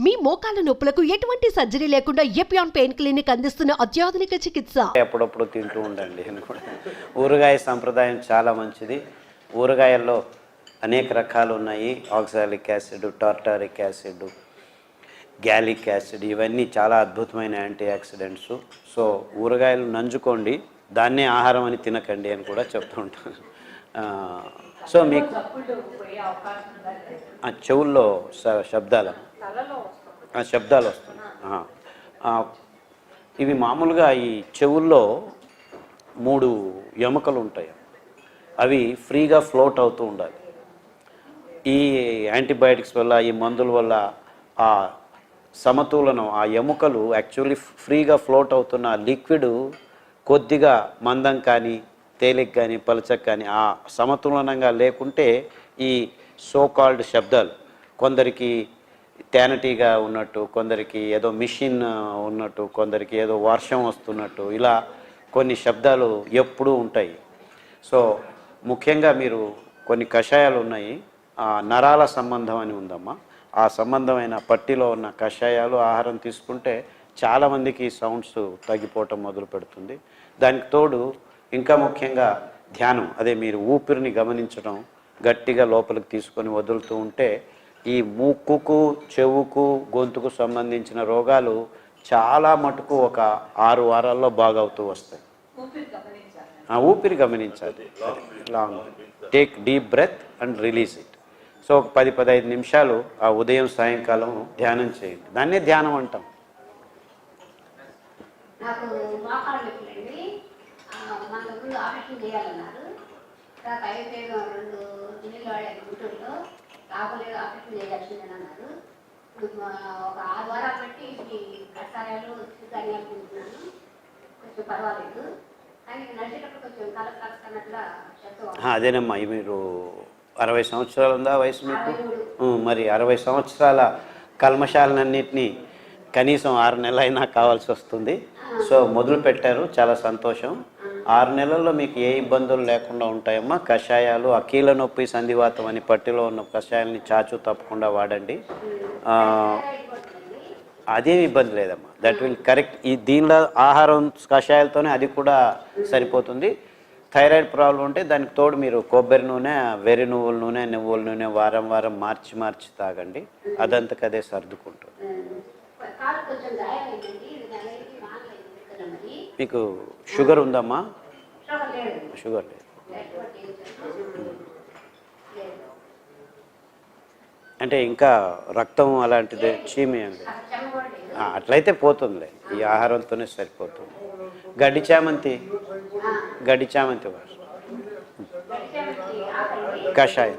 మీ మోకాల నొప్పులకు ఎటువంటి సర్జరీ లేకుండా ఎపియాన్ పెయిన్ క్లినిక్ అందిస్తున్న అత్యాధునిక చికిత్స. ఎప్పుడప్పుడు తింటూ ఉండండి. ఊరగాయ సంప్రదాయం చాలా మంచిది. ఊరగాయల్లో అనేక రకాలు ఉన్నాయి. Oxalic acid, tartaric acid, gallic acid, ఇవన్నీ చాలా అద్భుతమైన యాంటీ ఆక్సిడెంట్స్. సో ఊరగాయలు నంజుకోండి, దాన్నే ఆహారం అని తినకండి అని కూడా చెప్తూ ఉంటాను. సో మీకు చెవుల్లో శబ్దాలు వస్తున్నాయి. ఇవి మామూలుగా ఈ చెవుల్లో 3 ఎముకలు ఉంటాయి. అవి ఫ్రీగా ఫ్లోట్ అవుతూ ఉండాలి. ఈ యాంటీబయాటిక్స్ వల్ల, ఈ మందుల వల్ల ఆ సమతులనం, ఆ ఎముకలు యాక్చువల్లీ ఫ్రీగా ఫ్లోట్ అవుతున్న లిక్విడ్ కొద్దిగా మందం కానీ, తేలిక కానీ, పలచక కానీ ఆ సమతులనంగా లేకుంటే ఈ సో కాల్డ్ శబ్దాలు, కొందరికి తేనెటీగా ఉన్నట్టు, కొందరికి ఏదో మిషన్ ఉన్నట్టు, కొందరికి ఏదో వర్షం వస్తున్నట్టు, ఇలా కొన్ని శబ్దాలు ఎప్పుడూ ఉంటాయి. సో ముఖ్యంగా మీరు కొన్ని కషాయాలు ఉన్నాయి, నరాల సంబంధం అని ఉందమ్మా. ఆ సంబంధమైన పట్టిలో ఉన్న కషాయాలు ఆహారం తీసుకుంటే చాలామందికి సౌండ్స్ తగ్గిపోవటం మొదలు పెడుతుంది. దానికి తోడు ఇంకా ముఖ్యంగా ధ్యానం, అదే మీరు ఊపిరిని గమనించడం, గట్టిగా లోపలికి తీసుకొని వదులుతూ ఉంటే ఈ ముక్కుకు, చెవుకు, గొంతుకు సంబంధించిన రోగాలు చాలా మటుకు ఒక 6 వారాల్లో బాగవుతూ వస్తాయి. ఊపిరి గమనించాలి. Long take deep breath and release it. So ఒక 10-15 నిమిషాలు ఆ ఉదయం సాయంకాలం ధ్యానం చేయండి. దాన్నే ధ్యానం అంటాం. నాకు మోకాళ్ళు నొప్పులండి. మన ముందు ఆపరేషన్ చేయాలన్నారు. తర్వాత 2 నెలలు వాడాను గుంటూరులో. కాకపోలేదు, ఆపరేషన్ చేయాల్సిందని అన్నారు. ఇప్పుడు ఒక 6 వారాలు బట్టి ఈ కషాయాలు ధనియాలు తింటున్నాను. కొంచెం పర్వాలేదు, కానీ నడిచేటప్పుడు కొంచెం కలకన్నట్లా చెప్తాను. అదేనమ్మా, మీరు 60 సంవత్సరాలు ఉందా వయసు మీకు? మరి 60 సంవత్సరాల కల్మషాలన్నింటినీ కనీసం 6 నెలలైనా కావాల్సి వస్తుంది. సో మొదలు పెట్టారు, చాలా సంతోషం. 6 నెలల్లో మీకు ఏ ఇబ్బందులు లేకుండా ఉంటాయమ్మా. కషాయాలు, అకీల నొప్పి, సంధివాతం అని పట్టిలో ఉన్న కషాయాలని చాచు తప్పకుండా వాడండి. అదేమి ఇబ్బంది లేదమ్మా. That will correct. దీనిలో ఆహారం కషాయాలతోనే అది కూడా సరిపోతుంది. థైరాయిడ్ ప్రాబ్లం ఉంటే దానికి తోడు మీరు కొబ్బరి నూనె, వెర్రి నువ్వుల నూనె, నువ్వుల నూనె వారం మార్చి తాగండి. అదంతకదే సర్దుకుంటుంది. మీకు షుగర్ ఉందమ్మా? షుగర్ లేదు. అంటే ఇంకా రక్తం అలాంటిది చీమే అండి. అట్లయితే పోతుందిలే, ఈ ఆహారంతోనే సరిపోతుంది. గడ్డి చామంతి కషాయం.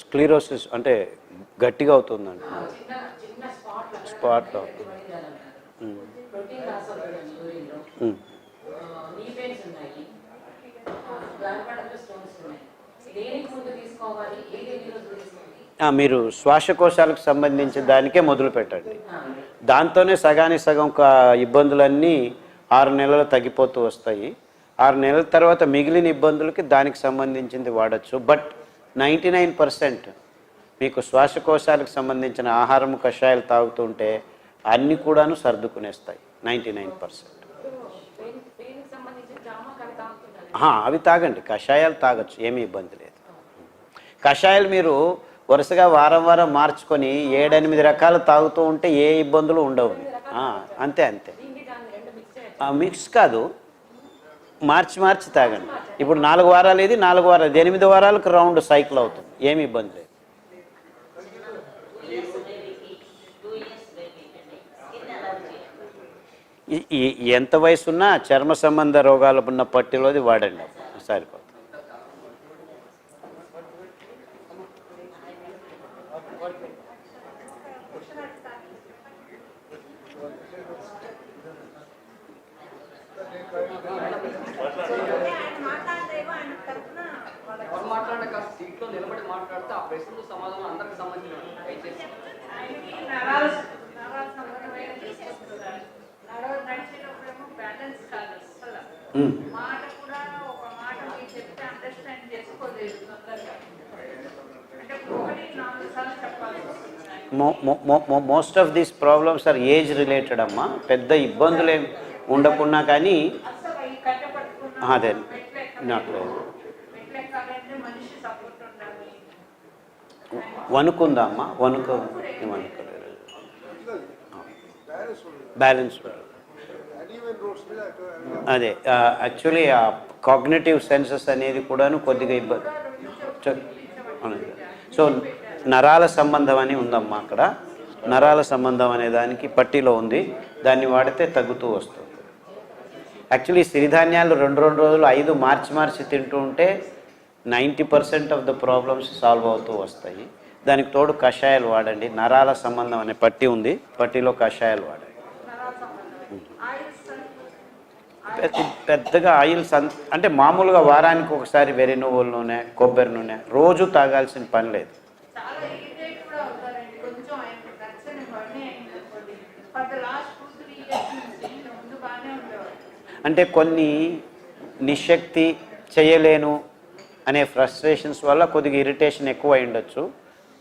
స్క్లీరోసిస్ అంటే గట్టిగా అవుతుందండి, స్పాట్ అవుతుంది. మీరు శ్వాసకోశాలకు సంబంధించిన దానికే మొదలు పెట్టండి. దాంతోనే సగానికి సగం ఇబ్బందులన్నీ 6 నెలలు తగ్గిపోతూ వస్తాయి. 6 నెలల తర్వాత మిగిలిన ఇబ్బందులకి దానికి సంబంధించింది వాడచ్చు. బట్ 99% మీకు శ్వాసకోశాలకు సంబంధించిన ఆహారం, కషాయాలు తాగుతుంటే అన్నీ కూడాను సర్దుకునేస్తాయి. 99%. అవి తాగండి, కషాయాలు తాగొచ్చు, ఏమీ ఇబ్బంది లేదు. కషాయాలు మీరు వరుసగా వారం మార్చుకొని 7-8 రకాలు తాగుతూ ఉంటే ఏ ఇబ్బందులు ఉండవు. అంతే. మిక్స్ కాదు, మార్చి తాగండి. ఇప్పుడు 4 వారాలు ఇది, 4 వారాలు, 8 వారాలకు రౌండ్ సైకిల్ అవుతుంది, ఏమి ఇబ్బంది లేదు. ఎంత వయసున్నా చర్మ సంబంధ రోగాలు ఉన్న పట్టిలోది వాడండి, సరిపోతుంది. సీట్లో నిలబడి మాట్లాడితే ఆ ప్రశ్నకు సమాధానం అందరికి సంబంధించిన most of these problems are age related అమ్మా. పెద్ద ఇబ్బందులు ఏం ఉండకున్నా కానీ అదే నాకు వణుకుందా అమ్మా? వణుకోలేదు, బ్యాలెన్స్ అదే యాక్చువల్లీ ఆ కాగ్నిటివ్ సెన్సెస్ అనేది కూడాను కొద్దిగా ఇబ్బంది. సో నరాల సంబంధం అని ఉందమ్మా అక్కడ. నరాల సంబంధం అనే దానికి పట్టీలో ఉంది, దాన్ని వాడితే తగ్గుతూ వస్తుంది. యాక్చువల్లీ సిరిధాన్యాలు 2 రోజులు 5 మార్చి తింటూ ఉంటే 90% ఆఫ్ ద ప్రాబ్లమ్స్ సాల్వ్ అవుతూ వస్తాయి. దానికి తోడు కషాయాలు వాడండి. నరాల సంబంధం అనే పట్టీ ఉంది, పట్టీలో కషాయాలు వాడండి. పెద్దగా ఆయిల్స్ అంటే మామూలుగా వారానికి ఒకసారి వెర్రి నువ్వుల నూనె, కొబ్బరి నూనె రోజు తాగాల్సిన పని లేదు. అంటే కొన్ని నిశక్తి చేయలేను అనే ఫ్రస్ట్రేషన్స్ వల్ల కొద్దిగా ఇరిటేషన్ ఎక్కువ అయి ఉండొచ్చు.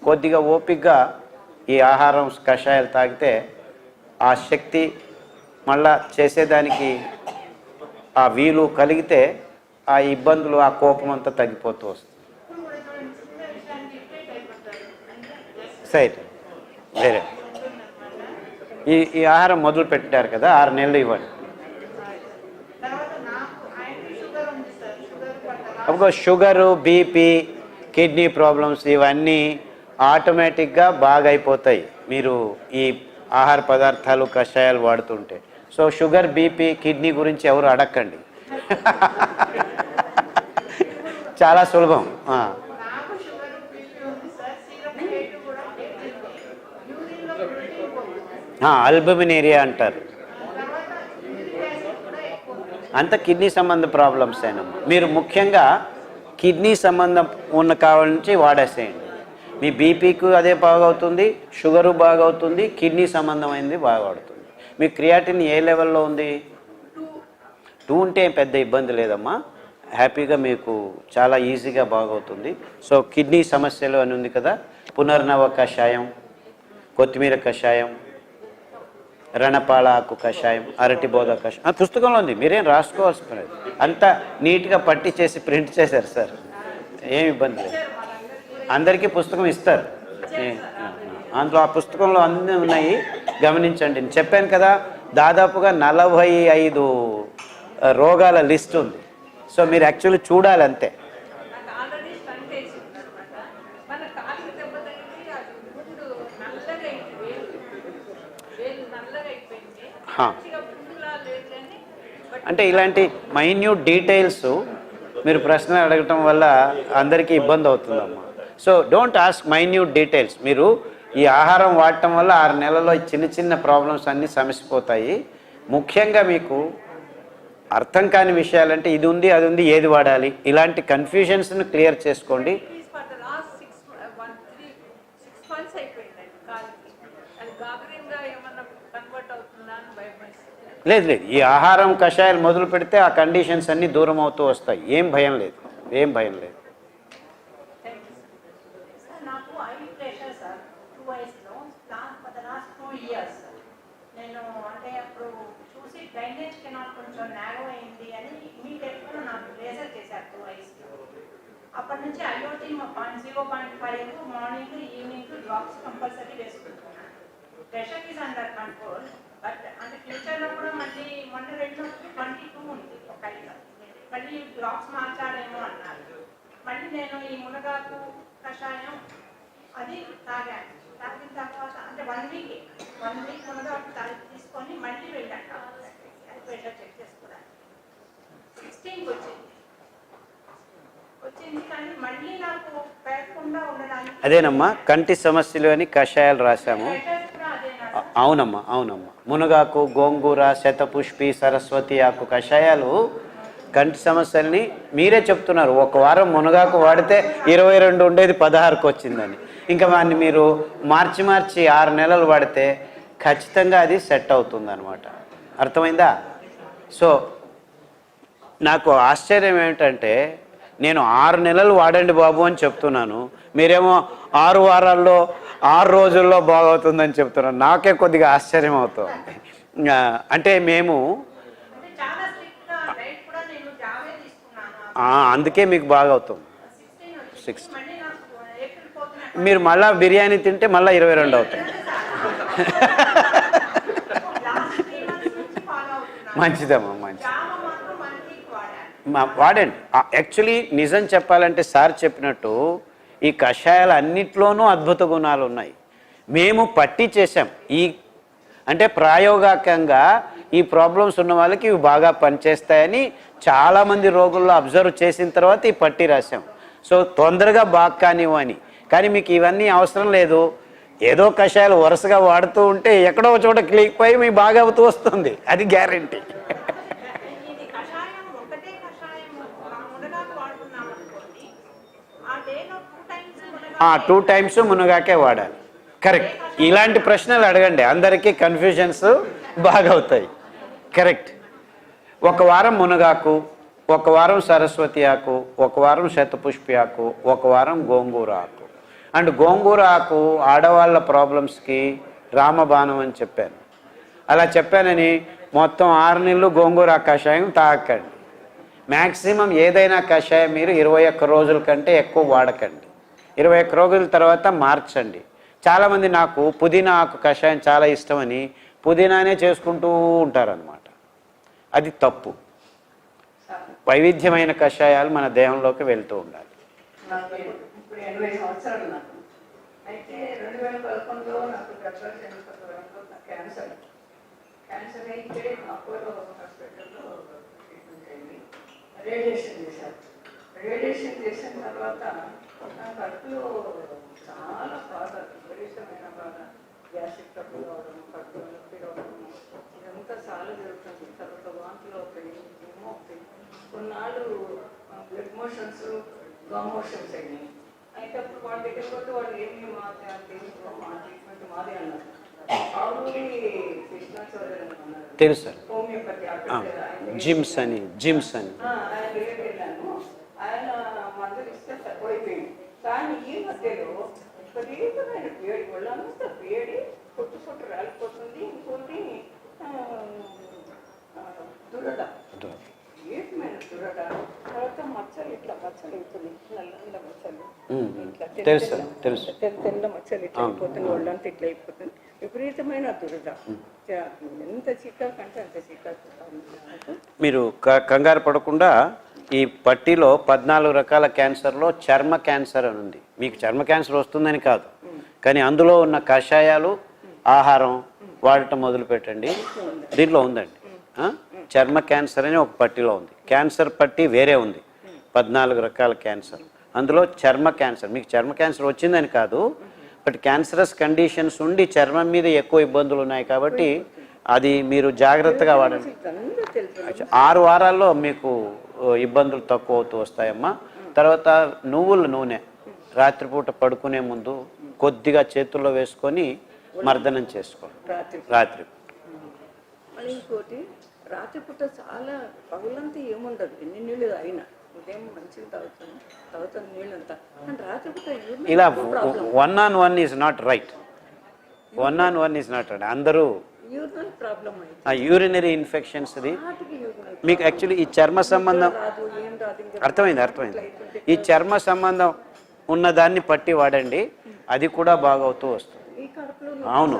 కొద్దిగా ఓపికగా ఈ ఆహారం కషాయాలు తాగితే ఆ శక్తి మళ్ళా చేసేదానికి ఆ వీలు కలిగితే ఆ ఇబ్బందులు, ఆ కోపం అంతా తగ్గిపోతూ వస్తుంది. సరే, వేరే ఈ ఆహారం మొదలు పెట్టారు కదా, 6 నెలలు ఇవ్వండి. షుగరు, బీపీ, కిడ్నీ ప్రాబ్లమ్స్ ఇవన్నీ ఆటోమేటిక్గా బాగా అయిపోతాయి మీరు ఈ ఆహార పదార్థాలు కషాయాలు వాడుతుంటే. సో షుగర్, బీపీ, కిడ్నీ గురించి ఎవరు అడగండి, చాలా సులభం. అల్బమినేరియా అంటారు. అంత కిడ్నీ సంబంధ ప్రాబ్లమ్స్ అయినమ్మా. మీరు ముఖ్యంగా కిడ్నీ సంబంధం ఉన్న కావాలని వాడేసేయండి. మీ బీపీకి అదే బాగవుతుంది, షుగరు బాగవుతుంది, కిడ్నీ సంబంధమైనది బాగవుతుంది. మీ క్రియాటిన్ ఏ లెవెల్లో ఉంది? 2 ఉంటే పెద్ద ఇబ్బంది లేదమ్మా, హ్యాపీగా మీకు చాలా ఈజీగా బాగవుతుంది. సో కిడ్నీ సమస్యలు అని ఉంది కదా, పునర్నవ కషాయం, కొత్తిమీర కషాయం, రణపాల ఆకు కషాయం, అరటిబోధ కషాయం పుస్తకంలో ఉంది, మీరేం రాసుకోవాల్సిన పని. అంతా నీట్గా పట్టి చేసి ప్రింట్ చేశారు సార్, ఏమి ఇబ్బంది లేదు. అందరికీ పుస్తకం ఇస్తారు, అందులో ఆ పుస్తకంలో అన్నీ ఉన్నాయి, గమనించండి. నేను చెప్పాను కదా, దాదాపుగా 45 రోగాల లిస్ట్ ఉంది. సో మీరు యాక్చువల్లీ చూడాలి అంతే. అంటే ఇలాంటి మైన్యూట్ డీటెయిల్స్ మీరు ప్రశ్నలు అడగటం వల్ల అందరికీ ఇబ్బంది అవుతుందమ్మా. So don't ask minute details. మీరు ఈ ఆహారం వాడటం వల్ల 6 నెలల్లో చిన్న ప్రాబ్లమ్స్ అన్నీ సమసిపోతాయి. ముఖ్యంగా మీకు అర్థం కాని విషయాలంటే ఇది ఉంది, అది ఉంది, ఏది వాడాలి, ఇలాంటి కన్ఫ్యూజన్స్ని క్లియర్ చేసుకోండి. లేదు, ఈ ఆహారం కషాయాలు మొదలు పెడితే ఆ కండిషన్స్ అన్నీ దూరం అవుతూ వస్తాయి. ఏం భయం లేదు. నేను అంటే అప్పుడు చూసి డ్రైనేజ్ కెనాల్ కొంచెం నేరో అయింది అని ఇమీడియట్గా నాకు లేజర్ చేశారు 2 ఐస్లో. అప్పటి నుంచి IOT 0.5 morning evening drops compulsory వేసుకుంటున్నాను. Pressure is under control. But అంటే ఫ్యూచర్లో కూడా మళ్ళీ మొన్న 22 ఉంది ఒక ఐలో, మళ్ళీ డ్రాప్స్ మార్చాడేమో అన్నారు. మళ్ళీ నేను ఈ మునగాకు కషాయం అది తాగాను. తాగిన తర్వాత అంటే 1 వీక్ మునగాకు తీసుకొని మళ్ళీ వెళ్ళాక ప్రెషర్ చెక్ చేసుకోవడానికి 16కి వచ్చింది. కానీ మళ్ళీ నాకు పెరగకుండా ఉండడానికి అదేనమ్మా కంటి సమస్యలు అని కషాయాలు రాశాము. అవునమ్మా. మునగాకు, గోంగూర, శతపుష్పి, సరస్వతి ఆకు కషాయాలు కంటి సమస్యల్ని మీరే చెప్తున్నారు. 1 వారం మునగాకు వాడితే 22 ఉండేది 16కి వచ్చిందని. ఇంకా వాడిని మీరు మార్చి 6 నెలలు వాడితే ఖచ్చితంగా అది సెట్ అవుతుంది అనమాట. అర్థమైందా? సో నాకు ఆశ్చర్యం ఏమిటంటే నేను 6 నెలలు వాడండి బాబు అని చెప్తున్నాను, మీరేమో 6 వారాల్లో 6 రోజుల్లో బాగవుతుందని చెప్తున్నాను. నాకే కొద్దిగా ఆశ్చర్యం అవుతుంది. అంటే మేము అంటే చాలా స్ట్రిక్ట్ గా డైట్ కూడా నేను జావే తీసుకున్నాను. అందుకే మీకు బాగా అవుతుంది. 16 వచ్చింది. మళ్ళీ నాకు ఏప్రిల్ 4న మీరు మళ్ళీ బిర్యానీ తింటే మళ్ళీ 22 అవుతుంది. లాస్ట్ 3 months నుంచి ఫాలో అవుతున్నాను. మంచిదమ్మా, మంచిది. జామ మాత్రం 1 week వాడాను. వాడండి. యాక్చువల్లీ నిజం చెప్పాలంటే సార్ చెప్పినట్టు ఈ కషాయాలు అన్నిట్లోనూ అద్భుత గుణాలు ఉన్నాయి. మేము పట్టి చేసాం. అంటే ప్రాయోగికంగా ఈ ప్రాబ్లమ్స్ ఉన్న వాళ్ళకి ఇవి బాగా పనిచేస్తాయని చాలామంది రోగుల్లో అబ్జర్వ్ చేసిన తర్వాత ఈ పట్టి రాసాం. సో తొందరగా బాగా కానివ్వని. కానీ మీకు ఇవన్నీ అవసరం లేదు. ఏదో కషాయాలు వరుసగా వాడుతూ ఉంటే ఎక్కడో చోట క్లిక్ అయి మీకు బాగా అవుతూ వస్తుంది, అది గ్యారంటీ. ఇది కషాయం ఒకటే కషాయం మునగాకు వాడుతున్నాం అనుకోండి, ఆ డేలో 2 times 2 times మునగాకే వాడాలి. కరెక్ట్. ఇలాంటి ప్రశ్నలు అడగండి, అందరికీ కన్ఫ్యూజన్స్ బాగా అవుతాయి. కరెక్ట్. 1 వారం మునగాకు, 1 వారం సరస్వతి ఆకు, 1 వారం శతపుష్పి ఆకు, 1 వారం గోంగూర ఆకు. అండ్ గోంగూర ఆకు ఆడవాళ్ళ ప్రాబ్లమ్స్కి రామబాణం అని చెప్పాను. అలా చెప్పానని మొత్తం 6 నెలలు గోంగూర కషాయం తాగకండి. మ్యాక్సిమం ఏదైనా కషాయం మీరు 21 రోజుల కంటే ఎక్కువ వాడకండి. 21 రోజుల తర్వాత మార్చండి. చాలామంది నాకు పుదీనా ఆకు కషాయం చాలా ఇష్టమని పుదీనానే చేసుకుంటూ ఉంటారనమాట. అది తప్పు. వైవిధ్యమైన కషాయాలు మన దేహంలోకి వెళ్తూ ఉండాలి. నాకు ఇప్పుడు 80 సంవత్సరాలు నాకు. అయితే 2011లో నాకు గర్భాశయ క్యాన్సర్ అయితే అపోలో హాస్పిటల్లో ట్రీట్మెంట్ అయింది. రేడియేషన్ చేశారు. రేడియేషన్ చేసిన తర్వాత నా కడుపులో చాలా బాధ, విపరీతమైన బాధ, గ్యాస్ట్రిక్ ట్రబుల్ అవడం, కడుపులో నొప్పి రావడం, ఇదంతా చాలా జరుగుతుంది. తర్వాత వాంతులు అవుతాయి, ఏమో అవుతాయి. కొన్నాళ్ళు బ్లడ్ మోషన్స్, గమ్ మోషన్స్ అయినాయి. అయితే అప్పుడు వాళ్ళ దగ్గర పోతే వాళ్ళు ఏమి మా ట్రీట్మెంట్ మాదే అన్నారు. తెలుసు హోమియోపతి జిమ్స్ అని ఆయన దగ్గరికి వెళ్ళాను. ఆయన మందులు ఇస్తే తక్కువైపోయింది. కానీ ఈ మధ్యలో విపరీతమైన వేడి, ఒళ్ళంతా వేడి, పొట్టు రాలిపోతుంది. ఇంకోటి దురద, విపరీతమైన దురద. తర్వాత మచ్చలు, ఇట్లా మచ్చలు అవుతుంది, నల్ల మచ్చలు, తెల్ల మచ్చలు ఇట్లా అయిపోతుంది, ఒళ్ళంతా ఇట్లా అయిపోతుంది. విపరీతమైన దురద. ఎంత చికాకు అంటే అంత చికాకు. మీరు కంగారు పడకుండా ఈ పట్టిలో 14 రకాల క్యాన్సర్లో చర్మ క్యాన్సర్ అని ఉంది. మీకు చర్మ క్యాన్సర్ వస్తుందని కాదు, కానీ అందులో ఉన్న కషాయాలు, ఆహారం వాడటం మొదలు పెట్టండి. దీంట్లో ఉందండి చర్మ క్యాన్సర్ అని ఒక పట్టిలో ఉంది. క్యాన్సర్ పట్టి వేరే ఉంది, 14 రకాల క్యాన్సర్. అందులో చర్మ క్యాన్సర్, మీకు చర్మ క్యాన్సర్ వచ్చిందని కాదు, బట్ క్యాన్సరస్ కండిషన్స్ ఉండి చర్మం మీద ఎక్కువ ఇబ్బందులు ఉన్నాయి కాబట్టి అది మీరు జాగ్రత్తగా వాడండి. 6 వారాల్లో మీకు ఇబ్బందులు తక్కువ అవుతూ వస్తాయమ్మా. తర్వాత నువ్వుల నూనె రాత్రిపూట పడుకునే ముందు కొద్దిగా చేతుల్లో వేసుకొని మర్దనం చేసుకోండి రాత్రి. ఇంకోటి రాత్రిపూట చాలా పగులంతా ఏముండదు, ఎన్ని నీళ్ళు అయినా ఉదయం మంచిగా తాగుతాను నీళ్ళంతా. కానీ రాత్రిపూట ఇలా 1-on-1 is not right. 1-on-1 is not right. అందరూ యూరినల్ ప్రాబ్లం యూరినరీ ఇన్ఫెక్షన్స్ది మీకు యాక్చువల్లీ ఈ చర్మ సంబంధం అర్థమైంది. ఈ చర్మ సంబంధం ఉన్నదాన్ని పట్టి వాడండి, అది కూడా బాగవుతూ వస్తుంది. అవును.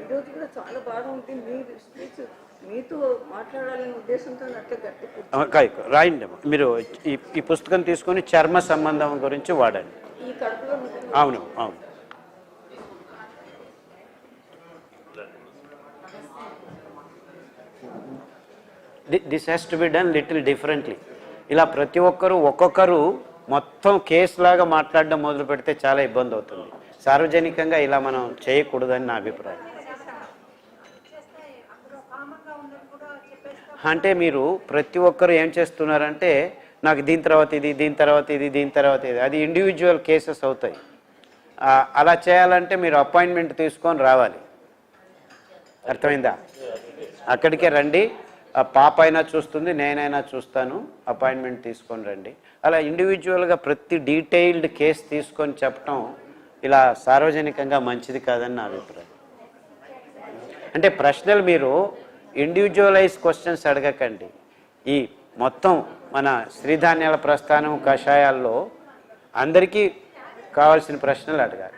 ఈరోజు కూడా చాలా బాగా ఉంటుంది. మీతో మాట్లాడాలనే ఉద్దేశంతో గట్టి రాయండి. మీరు ఈ పుస్తకం తీసుకొని చర్మ సంబంధం గురించి వాడండి. అవును. This has to be done little differently. ఇలా ప్రతి ఒక్కొక్కరు మొత్తం కేసు లాగా మాట్లాడడం మొదలు పెడితే చాలా ఇబ్బంది అవుతుంది. సార్వజనికంగా ఇలా మనం చేయకూడదని నా అభిప్రాయం. అంటే మీరు ప్రతి ఒక్కరు ఏం చేస్తున్నారంటే నాకు దీని తర్వాత ఇది, దీని తర్వాత ఇది, దీని తర్వాత ఇది, అది ఇండివిజువల్ కేసెస్ అవుతాయి. అలా చేయాలంటే మీరు అపాయింట్మెంట్ తీసుకొని రావాలి. అర్థమైందా? అక్కడికే రండి. ఆ పాప అయినా చూస్తుంది, నేనైనా చూస్తాను, అపాయింట్మెంట్ తీసుకొని రండి. అలా ఇండివిజువల్గా ప్రతి డీటెయిల్డ్ కేసు తీసుకొని చెప్పటం ఇలా సార్వజనికంగా మంచిది కాదని నా అభిప్రాయం. అంటే ప్రశ్నలు మీరు ఇండివిజువలైజ్ క్వశ్చన్స్ అడగకండి. ఈ మొత్తం మన శ్రీధాన్యాల ప్రస్థానం కషాయాల్లో అందరికీ కావాల్సిన ప్రశ్నలు అడగాలి.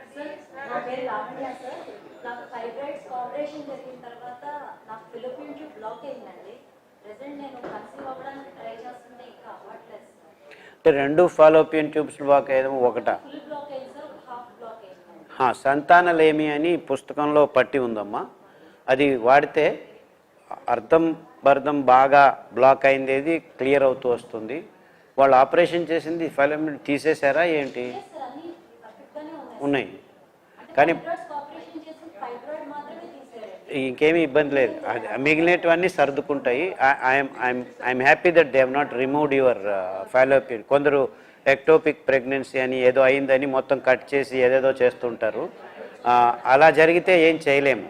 నా పేరు లావణ్య సార్. నాకు ఫైబ్రాయిడ్స్ ఆపరేషన్ జరిగిన తర్వాత నాకు ఫిలిపిన్ ట్యూబ్ బ్లాక్ అయిందండి. ప్రెసెంట్ నేను కన్సీవ్ అవ్వడానికి ట్రై చేస్తుంటే ఇంకా అవ్వట్లేదు సార్. అంటే 2 ఫాలోపియన్ ట్యూబ్స్ బ్లాక్ అయ్యడం ఒకటా? ఫుల్ బ్లాక్ అయింది సార్, హాఫ్ బ్లాక్ అయింది. సంతానలేమి అని పుస్తకంలో పట్టి ఉందమ్మా. అది వాడితే అర్థం బర్థం బాగా బ్లాక్ అయింది క్లియర్ అవుతూ వస్తుంది. వాళ్ళు ఆపరేషన్ చేసింది ఫైలమెంట్ తీసేశారా ఏంటి? సార్ అన్ని పర్ఫెక్ట్గానే ఉన్నాయి కానీ ఆపరేషన్ చేసి ఫైబ్రాయిడ్ మాత్రమే తీసేయాలి. ఇంకేమీ ఇబ్బంది లేదు. అది మిగిలినటువన్నీ సర్దుకుంటాయి. I'm happy that they have not removed your fallopian. కొందరు ఎక్టోపిక్ ప్రెగ్నెన్సీ అని ఏదో అయిందని మొత్తం కట్ చేసి ఏదేదో చేస్తుంటారు. అలా జరిగితే ఏం చేయలేము.